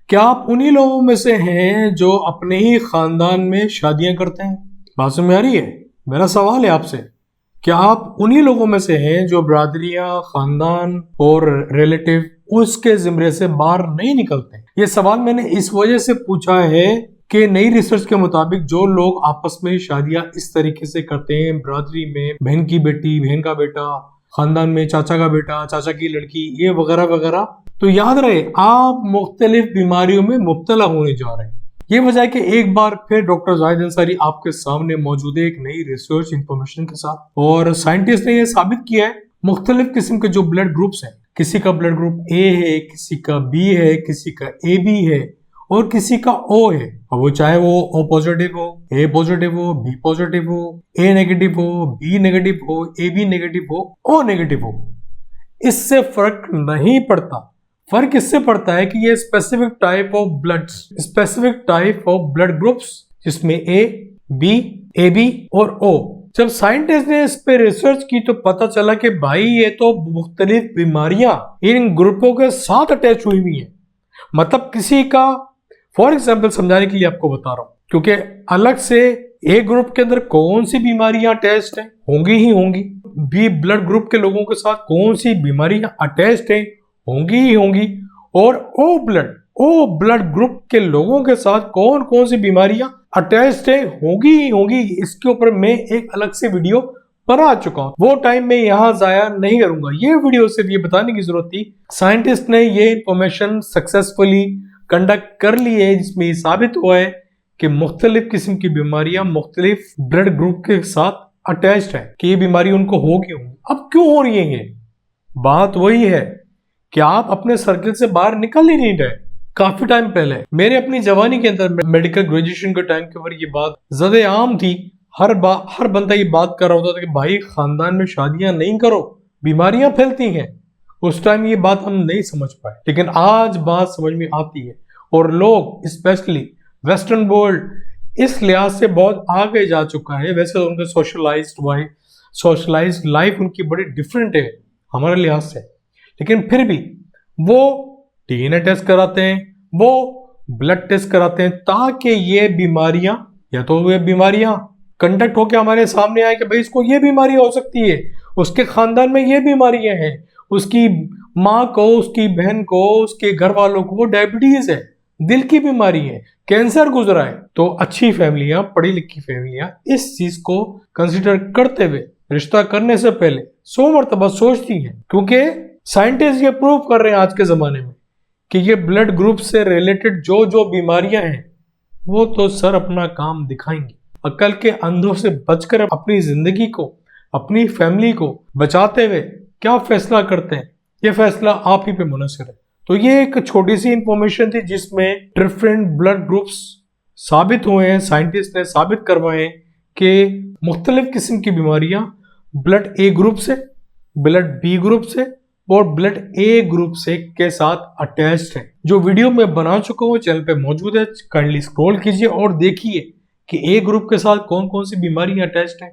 क्या आप उन्हीं लोगों में से हैं जो अपने ही खानदान में शादियां करते हैं? बात समझ में आ रही है? मेरा सवाल है आपसे, क्या आप उन्हीं लोगों में से हैं जो बरादरियां, खानदान और रिलेटिव उसके जिम्रे से बाहर नहीं निकलते? ये सवाल मैंने इस वजह से पूछा है कि नई रिसर्च के मुताबिक जो लोग आपस में शादियां इस तरीके से करते हैं, बरादरी में बहन की बेटी, बहन का बेटा, खानदान में चाचा का बेटा, चाचा की लड़की, ये वगैरह वगैरह, तो याद रहे आप मुख्तलिफ बीमारियों में मुब्तला होने जा रहे हैं। ये वजह है कि एक बार फिर डॉक्टर जाहिद अंसारी आपके सामने मौजूद है एक नई रिसर्च इंफॉर्मेशन के साथ, और साइंटिस्ट ने यह साबित किया है मुख्तलिफ किस्म के जो ब्लड ग्रुप्स हैं, किसी का ब्लड ग्रुप ए है, किसी का बी है, किसी का ए बी है और किसी का ओ है। अब वो चाहे वो ओ पॉजिटिव हो, ए पॉजिटिव हो, बी पॉजिटिव हो, ए नेगेटिव हो, बी नेगेटिव हो, ए बी नेगेटिव हो, ओ नेगेटिव हो, इससे फर्क नहीं पड़ता। फर्क इससे पड़ता है कि ये specific type of blood groups, जिसमें ए बी और ओ। जब साइंटिस्ट ने इस पे रिसर्च की तो पता चला कि भाई ये तो मुख्तलिफ बीमारियां इन ग्रुपों के साथ अटैच हुई हुई है। मतलब किसी का, फॉर एग्जाम्पल समझाने के लिए आपको बता रहा हूं, क्योंकि अलग से ए ग्रुप के अंदर कौन सी बीमारियां अटैच्ड हैं, होंगी ही होंगी। बी ब्लड ग्रुप के लोगों के साथ कौन सी बीमारियां अटैच्ड हैं, होंगी ही होंगी। और ओ ब्लड ग्रुप के लोगों के साथ कौन कौन सी बीमारियां अटैच्ड है, होंगी ही होंगी। इसके ऊपर मैं एक अलग से वीडियो बना चुका हूं, वो टाइम मैं यहां जाया नहीं करूंगा। ये वीडियो सिर्फ ये बताने की जरूरत थी, साइंटिस्ट ने ये इंफॉर्मेशन सक्सेसफुली कंडक्ट कर ली है, जिसमें साबित हुआ है कि मुख्तलिफ किस्म की बीमारियां मुख्तलिफ ब्लड ग्रुप के साथ अटैच्ड है, कि ये बीमारी उनको होगी। अब क्यों हो रही है? बात वही है कि आप अपने सर्कल से बाहर निकल ही नहीं रहे। काफी टाइम पहले मेरे अपनी जवानी के अंदर मेडिकल ग्रेजुएशन के टाइम के ऊपर ये बात ज्यादा आम थी। हर बंदा ये बात कर रहा होता था कि भाई खानदान में शादियां नहीं करो, बीमारियां फैलती हैं। उस टाइम ये बात हम नहीं समझ पाए, लेकिन आज बात समझ में आती है। और लोग स्पेशली वेस्टर्न वर्ल्ड इस लिहाज से बहुत आगे जा चुका है। वैसे तो उनका सोशलाइज्ड लाइफ उनकी बड़ी डिफरेंट है हमारे लिहाज से, लेकिन फिर भी वो डीएनए टेस्ट कराते हैं, वो ब्लड टेस्ट कराते हैं, ताकि ये बीमारियां, या तो ये बीमारियां कंडक्ट होकर हमारे सामने आए कि भाई इसको ये बीमारी हो सकती है, उसके खानदान में ये बीमारियां हैं, उसकी माँ को, उसकी बहन को, उसके घर वालों को डायबिटीज है, दिल की बीमारी है, कैंसर गुजरा है। तो अच्छी फैमिलियां, पढ़ी लिखी फैमिलियां इस चीज को कंसिडर करते हुए रिश्ता करने से पहले 100 मरतबा सोचती हैं, क्योंकि साइंटिस्ट ये प्रूव कर रहे हैं आज के जमाने में कि ये ब्लड ग्रुप से रिलेटेड जो जो बीमारियां हैं वो तो सर अपना काम दिखाएंगी। अक्ल के अंधों से बचकर अपनी जिंदगी को, अपनी फैमिली को बचाते हुए क्या फैसला करते हैं, ये फैसला आप ही पे मुनहसर है। तो ये एक छोटी सी इंफॉर्मेशन थी जिसमें डिफरेंट ब्लड ग्रुप्स साबित हुए हैं, साइंटिस्ट ने साबित करवाए हैं कि मुख्तलिफ किस्म की बीमारियां ब्लड ए ग्रुप से, ब्लड बी ग्रुप से और ब्लड ए ग्रुप से के साथ अटैच्ड है। जो वीडियो मैं बना चुका हूँ चैनल पे मौजूद है, काइंडली स्क्रॉल कीजिए और देखिए कि ए ग्रुप के साथ कौन कौन सी बीमारियां अटैच्ड है,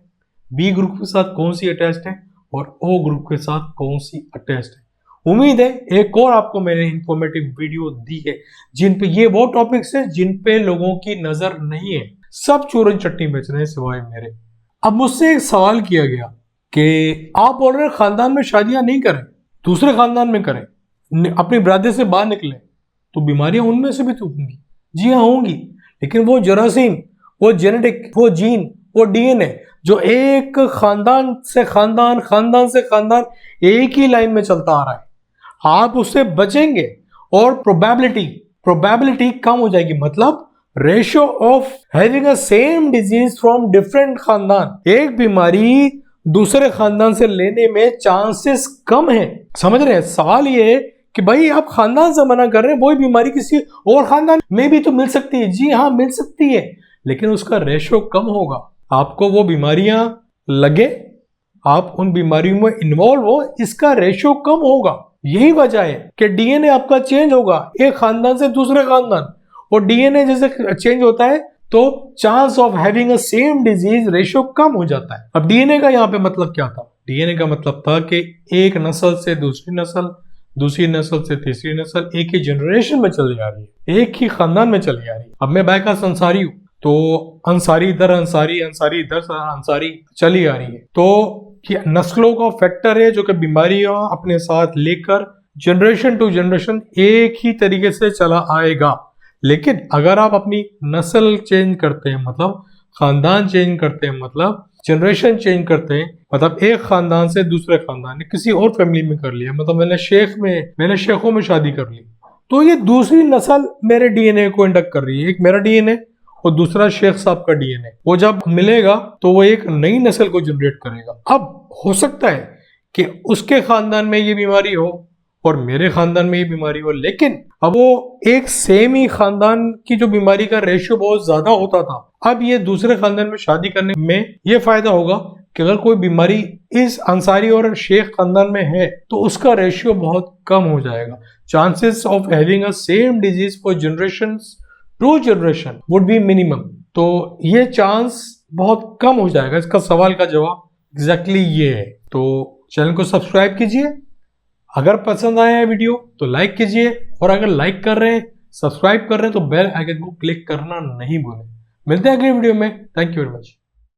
बी ग्रुप के साथ कौन सी अटैच्ड है और ओ ग्रुप के साथ कौन सी अटैच्ड है। उम्मीद है एक और आपको मैंने इंफॉर्मेटिव वीडियो दी है जिन पे ये वो टॉपिक्स है जिन पे लोगों की नजर नहीं है, सब चूरन चटनी बेच रहे हैं सिवाय मेरे। अब मुझसे एक सवाल किया गया कि आप बोल रहे हैं खानदान में शादियां नहीं करें, दूसरे खानदान में करें, अपनी बरादरी से बाहर निकले, तो बीमारियां उनमें से भी तो होंगी। जी हाँ होंगी, लेकिन वो जरासीम, वो जेनेटिक, वो जीन, वो डीएनए जो एक खानदान से खानदान एक ही लाइन में चलता आ रहा है, आप उससे बचेंगे और प्रोबेबिलिटी कम हो जाएगी। मतलब ratio of having a same disease from different खानदान, एक बीमारी दूसरे खानदान से लेने में चांसेस कम है। समझ रहे हैं? सवाल ये है कि भाई आप खानदान से मना कर रहे हैं, वही बीमारी किसी और खानदान में भी तो मिल सकती है। जी हाँ मिल सकती है, लेकिन उसका रेशियो कम होगा। आपको वो बीमारियां लगे, आप उन बीमारियों में इन्वॉल्व हो, इसका रेशियो कम होगा। यही वजह है कि डीएनए आपका चेंज होगा एक खानदान से दूसरे खानदान, और डीएनए जैसे चेंज होता है तो chance of having a same disease ratio कम हो जाता है। अब डीएनए का यहाँ पे मतलब क्या था? डीएनए का मतलब था कि एक नस्ल से दूसरी नस्ल, दूसरी नस्ल से तीसरी नस्ल एक ही जनरेशन में चली आ रही है, एक ही खानदान में चली आ रही है। अब मैं बायकास अंसारी हूँ, तो अंसारी इधर अंसारी, अंसारी इधर अंसारी चली आ रही है। तो ये नस्लों का फैक्टर है जो कि बीमारियां अपने साथ लेकर जनरेशन टू जनरेशन एक ही तरीके से चला आएगा। लेकिन अगर आप अपनी नस्ल चेंज करते हैं, मतलब खानदान चेंज करते हैं, मतलब जनरेशन चेंज करते हैं, मतलब एक खानदान से दूसरे खानदान ने किसी और फैमिली में कर लिया, मतलब मैंने शेखों में शादी कर ली, तो ये दूसरी नस्ल मेरे डीएनए को इंडक्ट कर रही है। एक मेरा डीएनए और दूसरा शेख साहब का डीएनए, वो जब मिलेगा तो वो एक नई नस्ल को जनरेट करेगा। अब हो सकता है कि उसके खानदान में ये बीमारी हो और मेरे खानदान में ये बीमारी हो, लेकिन अब वो एक सेम ही खानदान की जो बीमारी का रेशियो बहुत ज्यादा होता था, अब ये दूसरे खानदान में शादी करने में ये फायदा होगा कि अगर कोई बीमारी इस अंसारी और शेख खानदान में है तो उसका रेशियो बहुत कम हो जाएगा। Chances of having a same disease for generations to generation would be minimum. तो ये चांस बहुत कम हो जाएगा। इसका सवाल का जवाब एग्जैक्टली ये है। तो चैनल को सब्सक्राइब कीजिए, अगर पसंद आया है वीडियो तो लाइक कीजिए, और अगर लाइक कर रहे हैं, सब्सक्राइब कर रहे हैं तो बेल आइकन को क्लिक करना नहीं भूलें। मिलते हैं अगले वीडियो में। Thank you very much.